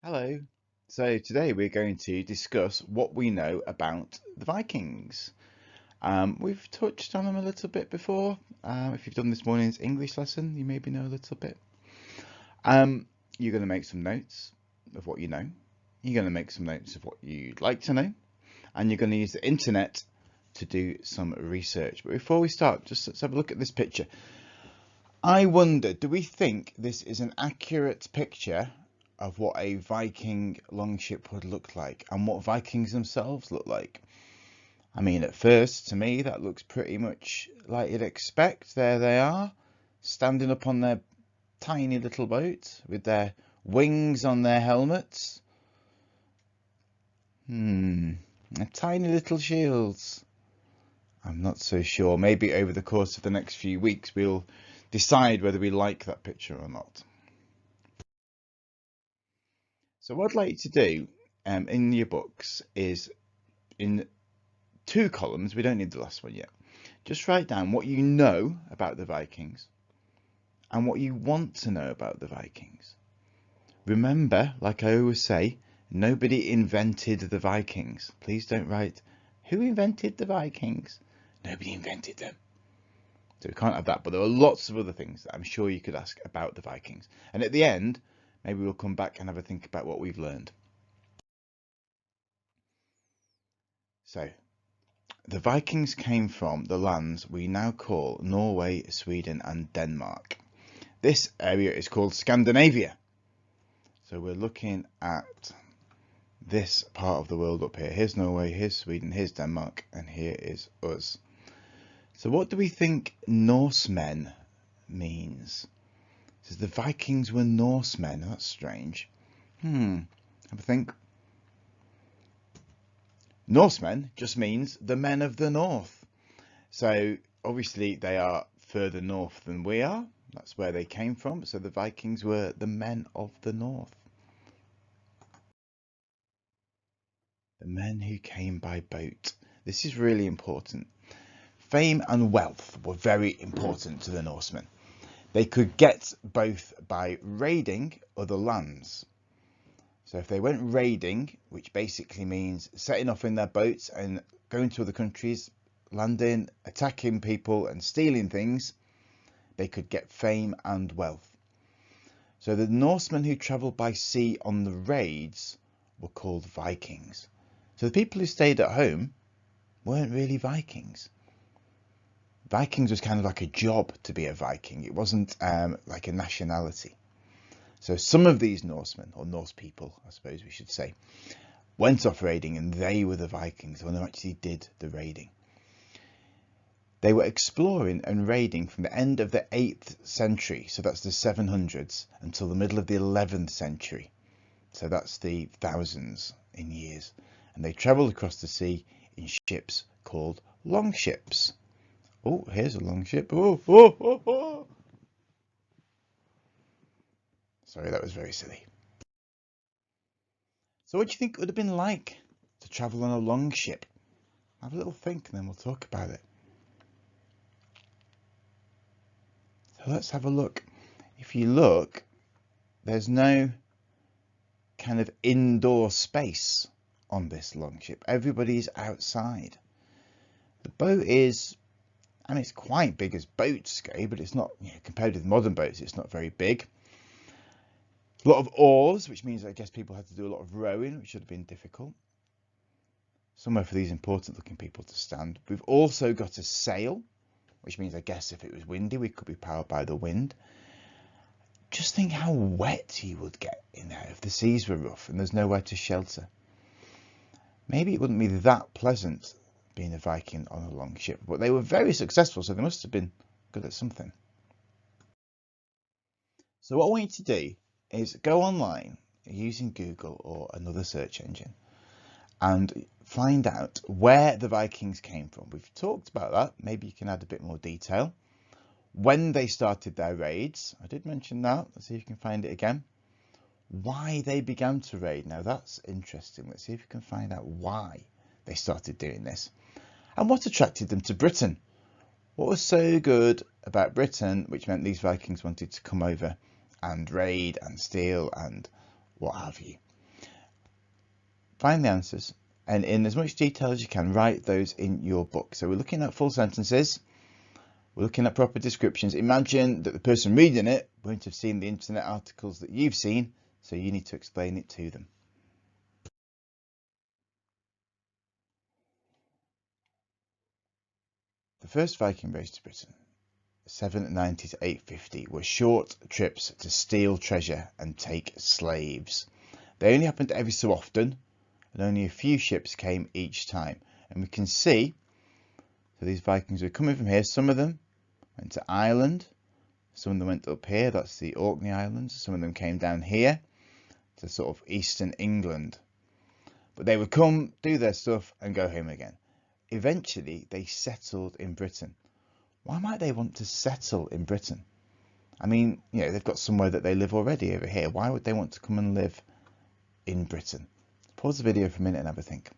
Hello. So today we're going to discuss what we know about the Vikings. We've touched on them a little bit before. If you've done this morning's English lesson, you maybe know a little bit. You're going to make some notes of what you know. You're going to make some notes of what you'd like to know. And you're going to use the internet to do some research. But before we start, just let's have a look at this picture. I wonder, do we think this is an accurate picture of what a Viking longship would look like and what Vikings themselves look like? I mean, at first, to me, that looks pretty much like you'd expect. There they are, standing up on their tiny little boat with their wings on their helmets. Their tiny little shields. I'm not so sure. Maybe over the course of the next few weeks, we'll decide whether we like that picture or not. So what I'd like you to do in your books is in 2 columns, we don't need the last one yet, just write down what you know about the Vikings and what you want to know about the Vikings. Remember, like I always say, nobody invented the Vikings. Please don't write, who invented the Vikings? Nobody invented them. So we can't have that, but there are lots of other things that I'm sure you could ask about the Vikings. And at the end, maybe we'll come back and have a think about what we've learned. So, the Vikings came from the lands we now call Norway, Sweden and Denmark. This area is called Scandinavia. So we're looking at this part of the world up here. Here's Norway, here's Sweden, here's Denmark, and here is us. So what do we think Norsemen means? It says the Vikings were Norsemen. That's strange. Have a think. Norsemen just means the men of the north. So obviously they are further north than we are. That's where they came from. So the Vikings were the men of the north. The men who came by boat. This is really important. Fame and wealth were very important to the Norsemen. They could get both by raiding other lands. So if they went raiding, which basically means setting off in their boats and going to other countries, landing, attacking people and stealing things, they could get fame and wealth. So the Norsemen who travelled by sea on the raids were called Vikings. So the people who stayed at home weren't really Vikings. Vikings was kind of like a job to be a Viking. It wasn't like a nationality. So some of these Norsemen, or Norse people, I suppose we should say, went off raiding and they were the Vikings when they actually did the raiding. They were exploring and raiding from the end of the 8th century, so that's the 700s, until the middle of the 11th century. So that's the thousands in years. And they travelled across the sea in ships called longships. Oh, here's a longship. Oh. Sorry, that was very silly. So what do you think it would have been like to travel on a longship? Have a little think and then we'll talk about it. So let's have a look. If you look, there's no kind of indoor space on this longship. Everybody's outside. The boat is, I mean, it's quite big as boats go, but it's not, compared with modern boats, it's not very big. A lot of oars, which means I guess people had to do a lot of rowing, which should have been difficult. Somewhere for these important looking people to stand. We've also got a sail, which means I guess if it was windy, we could be powered by the wind. Just think how wet you would get in there if the seas were rough and there's nowhere to shelter. Maybe it wouldn't be that pleasant being a Viking on a long ship, but they were very successful, so they must have been good at something. So what I want you to do is go online using Google or another search engine and find out where the Vikings came from. We've talked about that. Maybe you can add a bit more detail. When they started their raids, I did mention that. Let's see if you can find it again. Why they began to raid. Now that's interesting. Let's see if you can find out why they started doing this. And what attracted them to Britain? What was so good about Britain, which meant these Vikings wanted to come over and raid and steal and what have you? find the answers, and in as much detail as you can, write those in your book. So we're looking at full sentences, we're looking at proper descriptions. Imagine that the person reading it won't have seen the internet articles that you've seen, so you need to explain it to them. The first Viking raids to Britain, 790 to 850, were short trips to steal treasure and take slaves. They only happened every so often, and only a few ships came each time. And we can see, so these Vikings were coming from here. Some of them went to Ireland, some of them went up here, that's the Orkney Islands. Some of them came down here to sort of eastern England. But they would come, do their stuff, and go home again. Eventually, they settled in Britain. Why might they want to settle in Britain? I mean, they've got somewhere that they live already over here. Why would they want to come and live in Britain? Pause the video for a minute and have a think.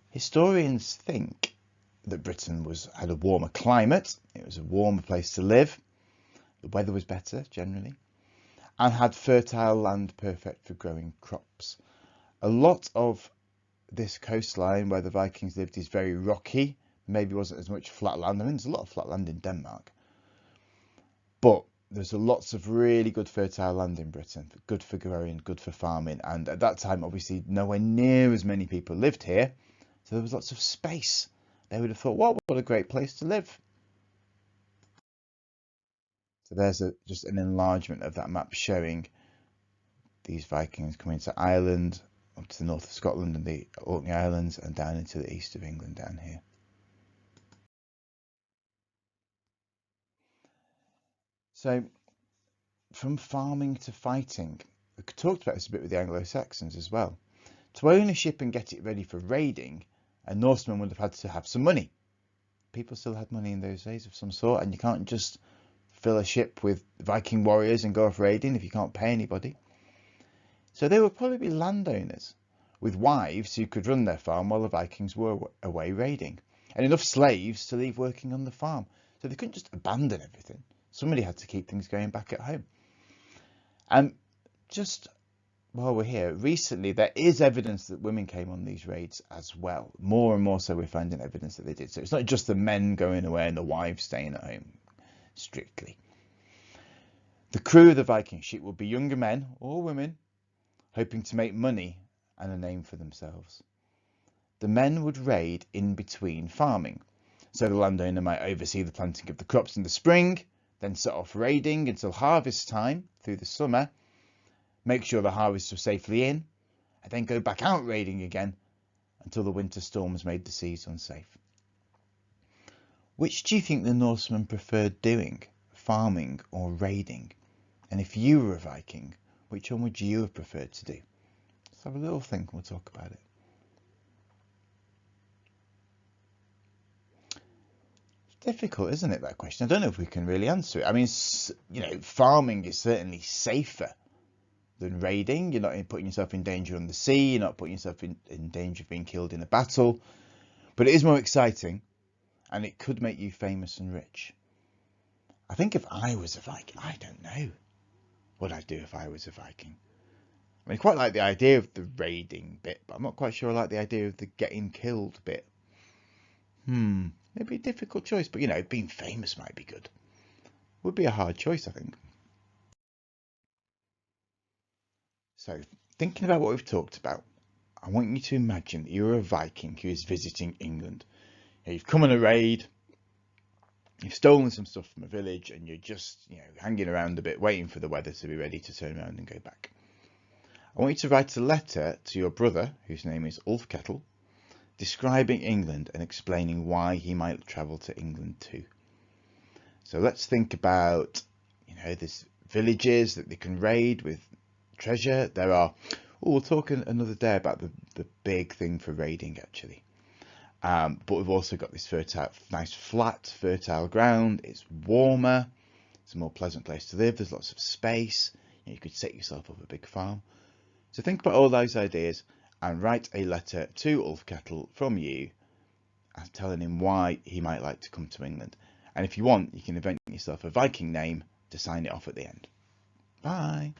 Historians think that Britain had a warmer climate. It was a warmer place to live. The weather was better generally, and had fertile land perfect for growing crops. A lot of this coastline where the Vikings lived is very rocky. Maybe wasn't as much flat land. I mean, there's a lot of flat land in Denmark, but there's lots of really good fertile land in Britain, good for growing, good for farming. And at that time, obviously, nowhere near as many people lived here, so there was lots of space. They would have thought, well, what a great place to live. So there's just an enlargement of that map showing these Vikings coming to Ireland, up to the north of Scotland and the Orkney Islands, and down into the east of England down here. So from farming to fighting, we talked about this a bit with the Anglo-Saxons as well. To own a ship and get it ready for raiding, a Norseman would have had to have some money. People still had money in those days of some sort, and you can't just fill a ship with Viking warriors and go off raiding if you can't pay anybody. So they would probably be landowners with wives who could run their farm while the Vikings were away raiding, and enough slaves to leave working on the farm. So they couldn't just abandon everything. Somebody had to keep things going back at home. And just while we're here, recently there is evidence that women came on these raids as well. More and more so we're finding evidence that they did. So it's not just the men going away and the wives staying at home, strictly. The crew of the Viking ship would be younger men or women hoping to make money and a name for themselves. The men would raid in between farming. So the landowner might oversee the planting of the crops in the spring, then set off raiding until harvest time through the summer, make sure the harvests were safely in, and then go back out raiding again until the winter storms made the seas unsafe. Which do you think the Norsemen preferred doing, farming or raiding? And if you were a Viking, which one would you have preferred to do? Let's have a little think and we'll talk about it. It's difficult, isn't it, that question? I don't know if we can really answer it. I mean, farming is certainly safer than raiding. You're not putting yourself in danger on the sea. You're not putting yourself in danger of being killed in a battle. But it is more exciting, and it could make you famous and rich. I think if I was a Viking, I don't know what I'd do if I was a Viking. I mean, I quite like the idea of the raiding bit, but I'm not quite sure I like the idea of the getting killed bit. Maybe a difficult choice, but being famous might be good. Would be a hard choice, I think. So, thinking about what we've talked about, I want you to imagine that you're a Viking who is visiting England. You've come on a raid, you've stolen some stuff from a village, and you're just, hanging around a bit, waiting for the weather to be ready to turn around and go back. I want you to write a letter to your brother, whose name is Ulfkettle, describing England and explaining why he might travel to England too. So let's think about, there's villages that they can raid with treasure. There are, we'll talk another day about the big thing for raiding actually. But we've also got this nice flat, fertile ground. It's warmer. It's a more pleasant place to live. There's lots of space. You could set yourself up a big farm. So think about all those ideas and write a letter to Ulfkettle from you, telling him why he might like to come to England. And if you want, you can invent yourself a Viking name to sign it off at the end. Bye.